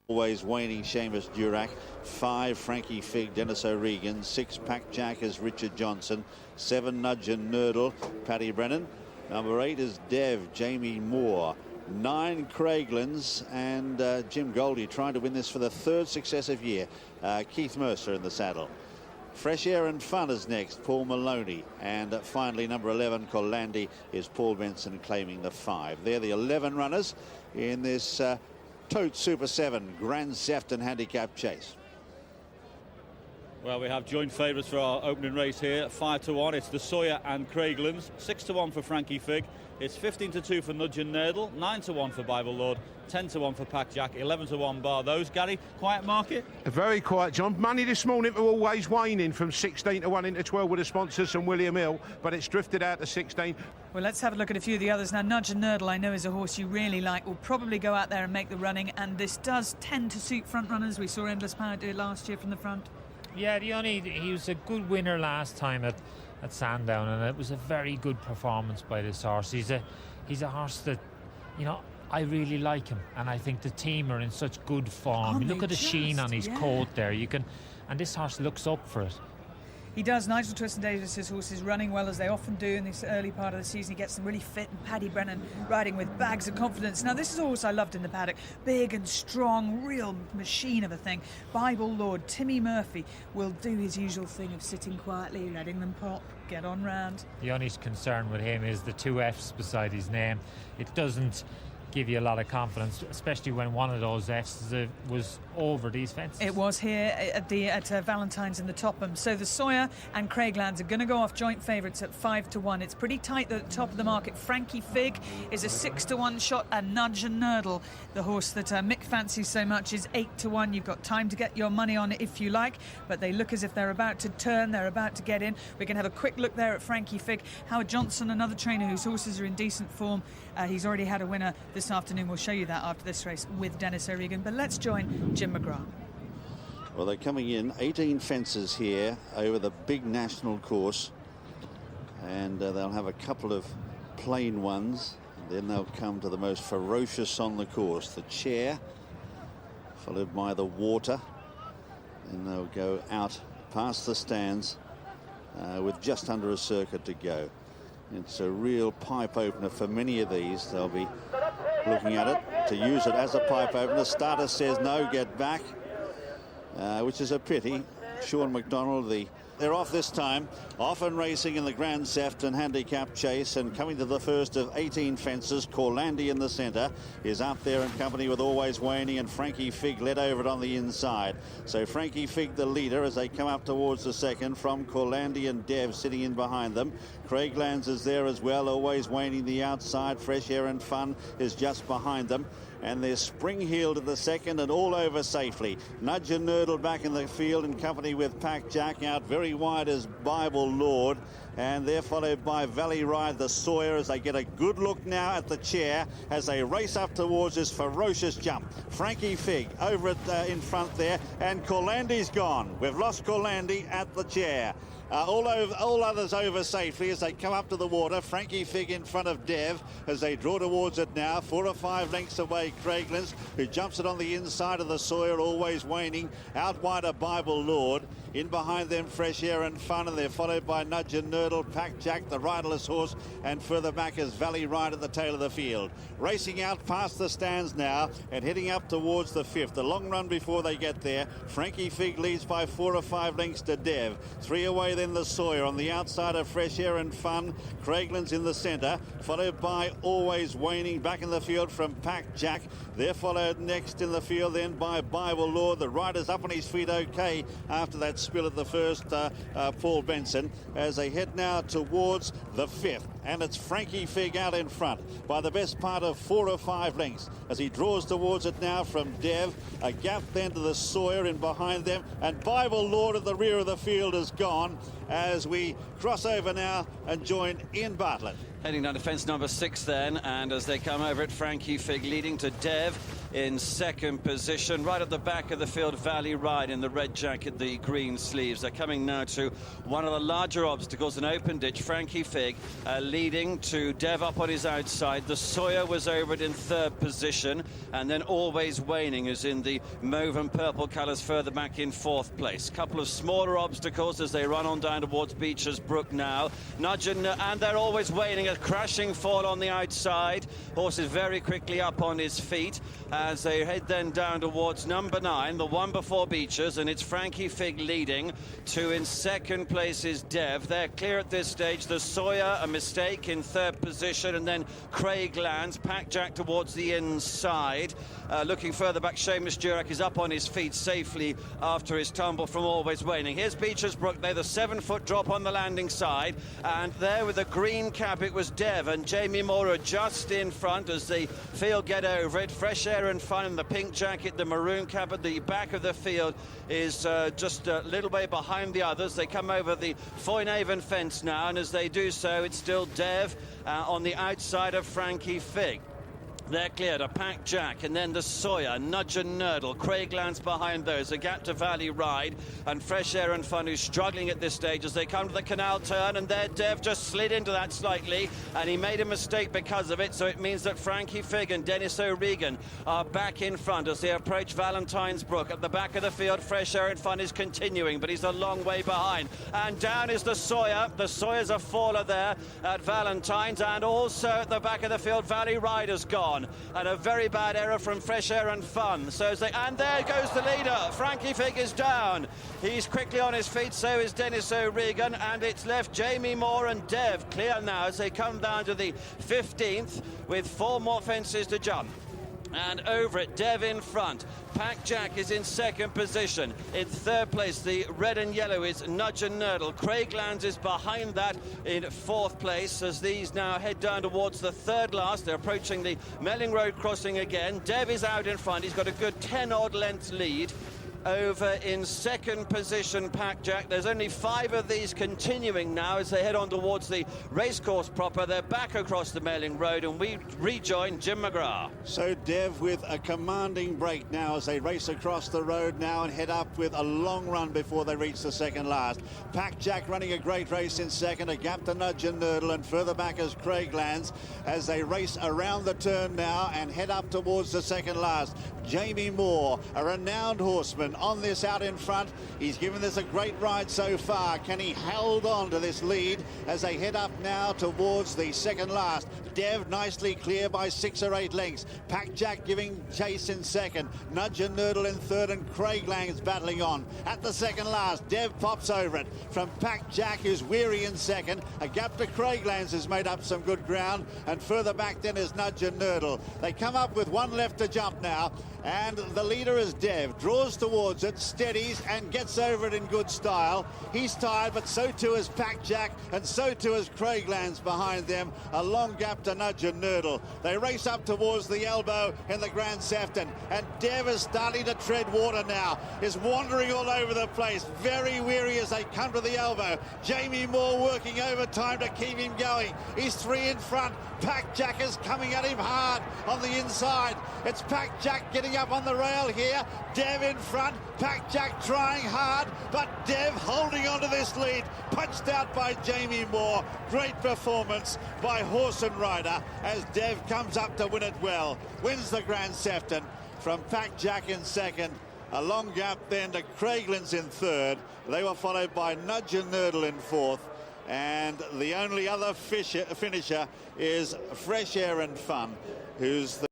Always waning Seamus Durack. 5 Frankie Fig, Dennis O'Regan. 6 Pack Jack is Richard Johnson. 7 Nudge and Nurdle, Paddy Brennan. Number 8 is Dev, Jamie Moore. 9 Craiglands, and Jim Goldie trying to win this for the 3rd successive year. Keith Mercer in the saddle. Fresh Air and Fun is next, Paul Maloney. And finally, number 11, Colandi, is Paul Benson claiming the 5. They're the 11 runners in this Tote Super 7 Grand Sefton Handicap Chase. Well, we have joint favourites for our opening race here. 5-1, it's the Sawyer and Craiglands. 6-1 for Frankie Fig. It's 15-2 for Nudge and Nurdle. 9-1 for Bible Lord. 10-1 for Pack Jack. 11-1 bar those. Gary, quiet market? Very quiet, John. Money this morning for Always Waning from 16-1 into 12 with the sponsors and William Hill, but it's drifted out to 16. Well, let's have a look at a few of the others now. Nudge and Nurdle, I know, is a horse you really like. Will probably go out there and make the running, and this does tend to suit front runners. We saw Endless Power do it last year from the front. Yeah, he was a good winner last time at Sandown, and it was a very good performance by this horse. He's a horse that, you know, I really like him, and I think the team are in such good form. Look at the sheen on his coat there. And this horse looks up for it. He does. Nigel Twiston-Davis's horse is running well, as they often do in this early part of the season. He gets them really fit, and Paddy Brennan riding with bags of confidence. Now, this is a horse I loved in the paddock. Big and strong, real machine of a thing. Bible Lord Timmy Murphy will do his usual thing of sitting quietly, letting them pop, get on round. The only concern with him is the 2 F's beside his name. It doesn't give you a lot of confidence, especially when one of those F's was over these fences. It was here at Valentine's in the Topham. So the Sawyer and Craiglands are going to go off joint favourites at 5-1. It's pretty tight at the top of the market. Frankie Fig is a 6-1 shot, and Nudge and Nurdle, the horse that Mick fancies so much, is 8-1. You've got time to get your money on it if you like, but they look as if they're about to turn, they're about to get in. We can have a quick look there at Frankie Fig. Howard Johnson, another trainer whose horses are in decent form. He's already had a winner this afternoon. We'll show you that after this race with Dennis O'Regan. But let's join Jim McGrath. Well, they're coming in 18 fences here over the big national course, and they'll have a couple of plain ones. Then they'll come to the most ferocious on the course, the Chair, followed by the Water. Then they'll go out past the stands with just under a circuit to go. It's a real pipe opener for many of these. They'll be looking at it to use it as a pipe opener. Starter says no, get back, which is a pity. Sean McDonald, they're off this time, off and racing in the Grand Sefton Handicap Chase, and coming to the first of 18 fences. Corlandi in the centre is up there in company with Always Waning, and Frankie Fig led over it on the inside. So Frankie Fig the leader as they come up towards the second, from Corlandi and Dev sitting in behind them. Craiglands is there as well, Always Waning the outside. Fresh Air and Fun is just behind them, and they're spring-heeled at the second and all over safely. Nudge and Nurdle back in the field in company with Pack Jack. Out very wide as Bible Lord, and they're followed by Valley Ride the Sawyer as they get a good look now at the Chair as they race up towards this ferocious jump. Frankie Fig over it in front there, and Corlandi's gone. We've lost Corlandi at the Chair. All others over safely as they come up to the Water. Frankie Fig in front of Dev as they draw towards it now. 4 or 5 lengths away, Craiglands, who jumps it on the inside of the Sawyer. Always Waning. Out wide a Bible Lord. In behind them, Fresh Air and Fun, and they're followed by Nudge and Nurdle, Pack Jack, the riderless horse, and further back is Valley Ride at the tail of the field. Racing out past the stands now and heading up towards the 5th. A long run before they get there. Frankie Fig leads by 4 or 5 lengths to Dev. 3 away then the Sawyer on the outside of Fresh Air and Fun. Craiglands in the centre, followed by Always Waning back in the field from Pack Jack. They're followed next in the field then by Bible Lord. The rider's up on his feet okay after that spill at the first, Paul Benson, as they head now towards the 5th. And it's Frankie Fig out in front by the best part of 4 or 5 lengths as he draws towards it now from Dev. A gap then to the Sawyer in behind them, and Bible Lord at the rear of the field is gone as we cross over now and join Ian Bartlett. Heading down to fence number 6 then, and as they come over it, Frankie Fig leading to Dev. in second position. Right at the back of the field, Valley Ride in the red jacket, the green sleeves. They're coming now to one of the larger obstacles, an open ditch. Frankie Fig leading to Dev up on his outside. The Sawyer was over it in third position, and then Always Waning is in the mauve and purple colours further back in fourth place. Couple of smaller obstacles as they run on down towards Beecher's Brook now. Nudging, and they're Always Waning, a crashing fall on the outside. Horse is very quickly up on his feet as they head then down towards number 9, the one before Beecher's, and it's Frankie Fig leading. 2 in second place is Dev. They're clear at this stage. The Sawyer, a mistake, in third position, and then Craiglands, Pack Jack towards the inside. Looking further back, Seamus Durack is up on his feet safely after his tumble from Always Waning. Here's Beecher's Brook. They're the 7-foot drop on the landing side, and there with the green cap it was Dev and Jamie Moore are just in front as the field get over it. Fresh Air and Fun in the pink jacket, the maroon cap at the back of the field is just a little way behind the others. They come over the Foynaven fence now, and as they do so, it's still Dev on the outside of Frankie Fig. They're cleared, a Pack Jack, and then the Sawyer, Nudge and Nurdle, Craiglands behind those, a gap to Valley Ride, and Fresh Air and Fun, who's struggling at this stage as they come to the canal turn, and there Dev just slid into that slightly, and he made a mistake because of it, so it means that Frankie Fig and Dennis O'Regan are back in front as they approach Valentine's Brook. At the back of the field, Fresh Air and Fun is continuing, but he's a long way behind, and down is the Sawyer. The Sawyer's a faller there at Valentine's, and also at the back of the field, Valley Ride has gone. And a very bad error from Fresh Air and Fun. And there goes the leader. Frankie Fig is down. He's quickly on his feet, so is Dennis O'Regan, and it's left Jamie Moore and Dev clear now as they come down to the 15th with 4 more fences to jump. And over it, Dev in front. Pack Jack is in second position. In third place, the red and yellow is Nudge and Nurdle. Craiglands is behind that in fourth place as these now head down towards the third last. They're approaching the Melling Road crossing again. Dev is out in front. He's got a good 10-odd lengths lead. Over in second position, Pack Jack. There's only 5 of these continuing now as they head on towards the racecourse proper. They're back across the Melling Road, and we rejoin Jim McGrath. So Dev with a commanding break now as they race across the road now and head up with a long run before they reach the second last. Pack Jack running a great race in second, a gap to Nudge and Nurdle, and further back is Craiglands as they race around the turn now and head up towards the second last. Jamie Moore, a renowned horseman, on this out in front. He's given this a great ride so far. Can he hold on to this lead as they head up now towards the second last? Dev nicely clear by 6 or 8 lengths. Pack Jack giving chase in second. Nudge and Nurdle in third, and Craiglands battling on. At the second last, Dev pops over it from Pack Jack, who's weary in second. A gap to Craiglands has made up some good ground, and further back then is Nudge and Nurdle. They come up with 1 left to jump now, and the leader is Dev. Draws towards it, steadies, and gets over it in good style. He's tired, but so too is Pack Jack, and so too is Craiglands behind them. A long gap to Nudge and Nurdle. They race up towards the elbow in the Grand Sefton, and Dev is starting to tread water now. Is wandering all over the place. Very weary as they come to the elbow. Jamie Moore working overtime to keep him going. He's 3 in front. Pack Jack is coming at him hard on the inside. It's Pack Jack getting up on the rail here. Dev in front. Pack Jack trying hard, but Dev holding on to this lead. Punched out by Jamie Moore. Great performance by horse and rider as Dev comes up to win it well. Wins the Grand Sefton from Pack Jack in second. A long gap then to Craiglands in third. They were followed by Nudge and Nurdle in fourth. And the only other finisher is Fresh Air and Fun, who's the